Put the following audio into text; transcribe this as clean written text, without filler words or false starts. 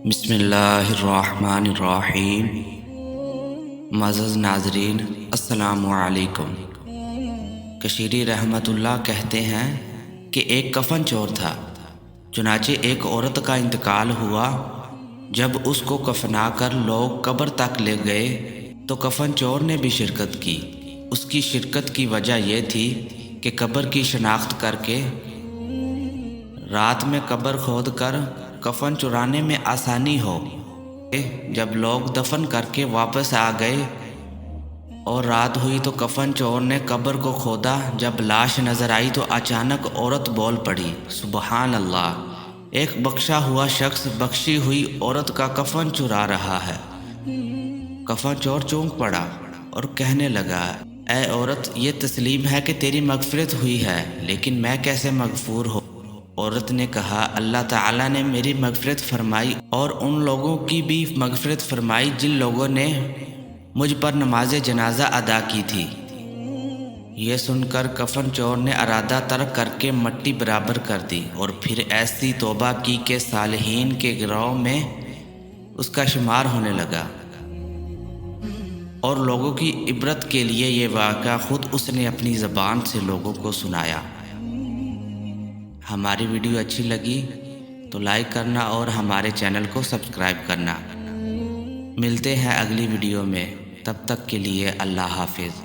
بسم اللہ الرحمن الرحیم۔ معزز ناظرین، السلام علیکم۔ کشیری رحمۃ اللہ کہتے ہیں کہ ایک کفن چور تھا، چنانچہ ایک عورت کا انتقال ہوا۔ جب اس کو کفنا کر لوگ قبر تک لے گئے تو کفن چور نے بھی شرکت کی۔ اس کی شرکت کی وجہ یہ تھی کہ قبر کی شناخت کر کے رات میں قبر کھود کر کفن چرانے میں آسانی ہو۔ جب لوگ دفن کر کے واپس آ گئے اور رات ہوئی تو کفن چور نے قبر کو کھودا۔ جب لاش نظر آئی تو اچانک عورت بول پڑی، سبحان اللہ! ایک بخشا ہوا شخص بخشی ہوئی عورت کا کفن چرا رہا ہے۔ کفن چور چونک پڑا اور کہنے لگا، اے عورت، یہ تسلیم ہے کہ تیری مغفرت ہوئی ہے، لیکن میں کیسے مغفور ہوں؟ عورت نے کہا، اللہ تعالیٰ نے میری مغفرت فرمائی اور ان لوگوں کی بھی مغفرت فرمائی جن لوگوں نے مجھ پر نماز جنازہ ادا کی تھی۔ یہ سن کر کفن چور نے ارادہ ترک کر کے مٹی برابر کر دی اور پھر ایسی توبہ کی کہ صالحین کے گروہ میں اس کا شمار ہونے لگا، اور لوگوں کی عبرت کے لیے یہ واقعہ خود اس نے اپنی زبان سے لوگوں کو سنایا۔ ہماری ویڈیو اچھی لگی تو لائک کرنا اور ہمارے چینل کو سبسکرائب کرنا۔ ملتے ہیں اگلی ویڈیو میں، تب تک کے لیے اللہ حافظ۔